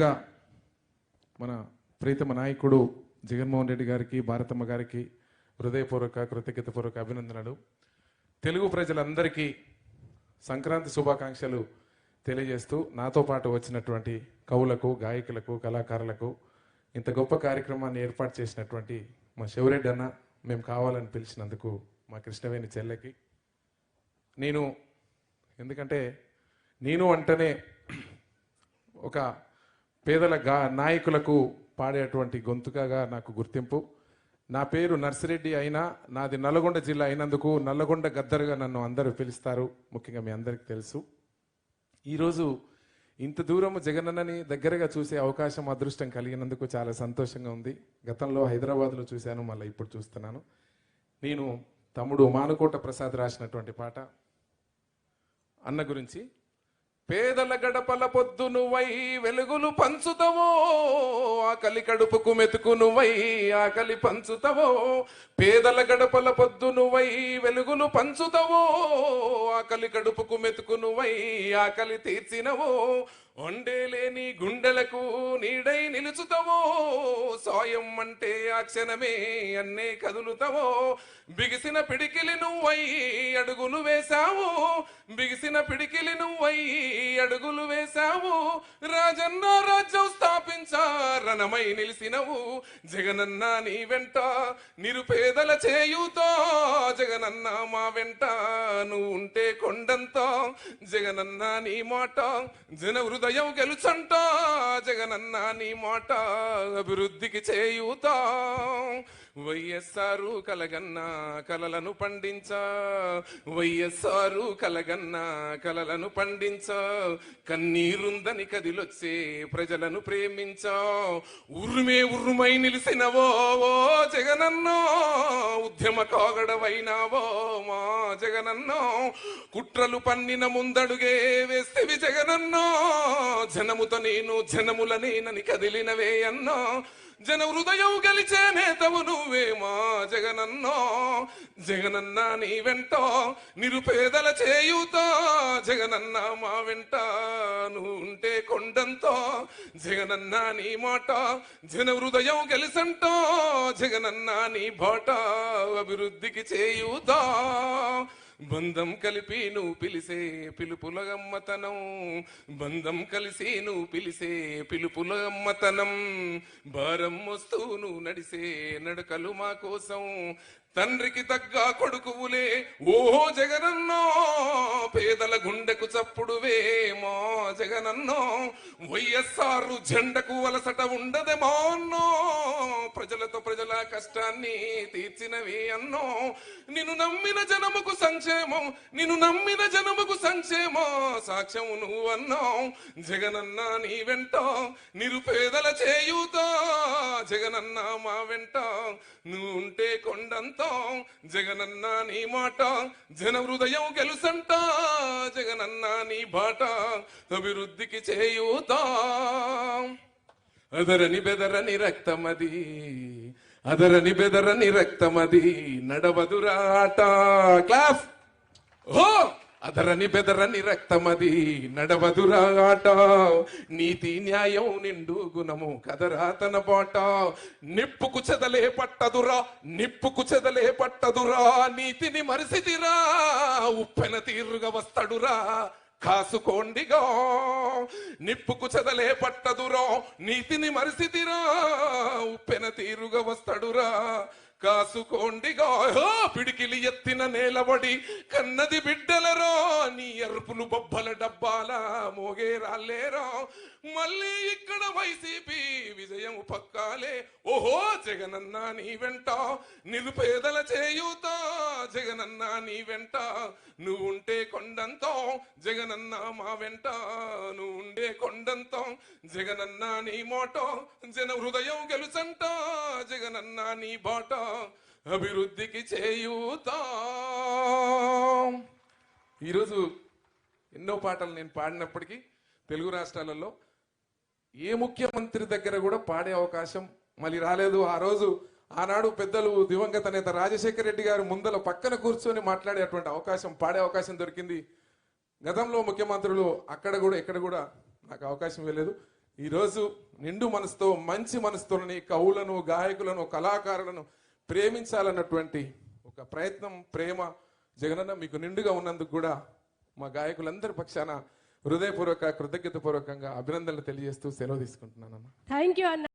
మన ప్రీతమ నాయకుడు జగన్మోహన్ రెడ్డి గారికి, భారతమ్మ గారికి హృదయపూర్వక కృతజ్ఞతపూర్వక అభినందనలు. తెలుగు ప్రజలందరికీ సంక్రాంతి శుభాకాంక్షలు తెలియజేస్తూ నాతో పాటు వచ్చినటువంటి కవులకు, గాయకులకు, కళాకారులకు, ఇంత గొప్ప కార్యక్రమాన్ని ఏర్పాటు చేసినటువంటి మా శివరెడ్డి అన్న, మేము కావాలని పిలిచినందుకు మా కృష్ణవేణి చెల్లెకి, ఎందుకంటే నేను అంటేనే ఒక పేదల నాయకులకు పాడేటువంటి గొంతుకగా నాకు గుర్తింపు. నా పేరు నర్సిరెడ్డి అయినా నాది నల్లగొండ జిల్లా అయినందుకు నల్లగొండ గద్దరుగా నన్ను అందరూ పిలుస్తారు. ముఖ్యంగా మీ అందరికీ తెలుసు. ఈరోజు ఇంత దూరం జగనన్నని దగ్గరగా చూసే అవకాశం, అదృష్టం కలిగినందుకు చాలా సంతోషంగా ఉంది. గతంలో హైదరాబాద్లో చూశాను, మళ్ళీ ఇప్పుడు చూస్తున్నాను. నేను తమ్ముడు మానుకోట ప్రసాద్ రాసినటువంటి పాట అన్న గురించి. పేదల గడపల పొద్దు నువ్వై వెలుగులు పంచుతావో, ఆకలి కడుపుకు మెతుకు నువ్వై ఆకలి పంచుతావో. పేదల గడపల పొద్దు నువ్వై వెలుగులు పంచుతావో, ఆకలి కడుపుకు మెతుకు నువ్వై ఆకలి తీర్చినవో. వండేలేని గుండెలకు నీడై నిలుచుతావో, సాయం అంటే ఆ క్షణమే అన్నే కదులుతావో. బిగిసిన పిడికిలి నువ్వై అడుగులు వేశావు, బిగిసిన పిడికిలి నువ్వై అడుగులు వేశావు. రాజన్న రాజ్యం స్థాపించా రణమై నిలిసినవు. జగనన్న నీ వెంట నిరుపేదల చేయూతో, జగనన్న మా వెంట నువ్వు ఉంటే కొండంత. జగనన్న నీ మాట జన హృదయం గెలుచంట, జగనన్న నీ మాట అభివృద్ధికి చేయూతా. వైఎస్ఆర్ కలగన్నా కలలను పండించా, వైఎస్ఆర్ కలగన్నా కలలను పండించా. కన్నీరుందని కదిలొచ్చే ప్రజలను ప్రేమించా. ఉరుమై నిలిసినవో జగనన్నో, ఉద్యమ కాగడవైనావో మా జగనన్నో. కుట్రలు పన్నిన ముందడుగే వేస్తేవి జగనన్నో, జనముతో నేను జనముల నేనని కదిలినవే అన్నో. జన హృదయం గెలిచే నేతవు నువ్వే మా జగనన్నో. జగనన్న నీ వెంట నిరుపేదల చేయూతో, జగనన్న మా వెంట నువ్వు ఉంటే కొండంతో. జగనన్న నీ మాట జన హృదయం గెలిసంట, జగనన్న నీ బాట అభివృద్ధికి చేయూతా. బంధం కలిపి నువ్వు పిలిసే పిలుపుల గమ్మతనం, బంధం కలిసి నువ్వు పిలిసే పిలుపుల గమ్మతనం. భారం మోస్తూ నువ్వు నడిసే నడకలు మా కోసం, తండ్రికి తగ్గ కొడుకువులే ఓ జగనన్నో. పేదల గుండెకు చప్పుడువే మా జగనన్నో. వైఎస్ఆర్ జెండకు వలసట ఉండదేమో అన్నో, ప్రజలతో ప్రజల కష్టాన్ని తీర్చినవి అన్నో. నిన్ను నమ్మిన జనముకు సంక్షేమం, నిన్ను నమ్మిన జనముకు సంక్షేమం సాక్ష్యం నువ్వు అన్నావు. జగనన్న నీ వెంట నిరుపేదల చేయూతా, జగనన్న మా వెంట నువ్వు ఉంటే కొండంత. జగనన్న నీ మాట జన హృదయం గెలుసంట, జగనన్న నీ బాట అభివృద్ధికి చేయూతా. అదరని బెదరని రక్తమది, అదరని బెదరని రక్తమది నడవదురాట. క్లాప్. ఓ అదరని బెదరని రక్తమది నడవదురాట. నీతి న్యాయం నిండు గుణము కదరా తన బాట. నిప్పుకు చెదలే పట్టదురా, నిప్పుకు చెదలే పట్టదురా. నీతిని మరిసిదిరా, ఉప్పెన తీరుగా వస్తడురా కాసుకోండిగా. నిప్పుకు చెదలే పట్టదురా, నీతిని మరిసిదిరా, ఉప్పెన తీరుగా వస్తడురా కాసుకోండిగా. పిడికిలి ఎత్తిన నేలబడి కన్నది బిడ్డలరో, నీ అరుపులు బొబ్బల డబ్బాల మోగే రాలేరా. మళ్ళీ ఇక్కడ వైసీపీ విజయం పక్కాలే. ఓహో జగనన్న నీ వెంట నిరుపేదల చేయూతా, జగనన్న నీ వెంట నువ్వు ఉంటే కొండంతో. జగనన్న మా వెంట నువ్వు ఉండే కొండంతో. జగనన్న నీ మాట జన హృదయం గెలుచంట, జగనన్న నీ బాట అభివృద్ధికి చేయూతా. ఈరోజు ఎన్నో పాటలు నేను పాడినప్పటికీ తెలుగు రాష్ట్రాలలో ఏ ముఖ్యమంత్రి దగ్గర కూడా పాడే అవకాశం మళ్ళీ రాలేదు. ఆ రోజు ఆనాడు పెద్దలు దివంగత నేత రాజశేఖర రెడ్డి గారు ముందల పక్కన కూర్చొని మాట్లాడేటువంటి అవకాశం, పాడే అవకాశం దొరికింది. గతంలో ముఖ్యమంత్రులు అక్కడ కూడా ఇక్కడ కూడా నాకు అవకాశం ఇవ్వలేదు. ఈరోజు నిండు మనసుతో మంచి మనసుతోని కవులను, గాయకులను, కళాకారులను ప్రేమించాలన్నటువంటి ఒక ప్రయత్నం, ప్రేమ జగనన్న మీకు నిండుగా ఉన్నందుకు కూడా మా గాయకులందరి పక్షాన హృదయపూర్వక, కృతజ్ఞతాపూర్వకంగా అభినందనలు తెలియజేస్తూ సెలవు తీసుకుంటున్నానన్న. థ్యాంక్ యూ అన్న.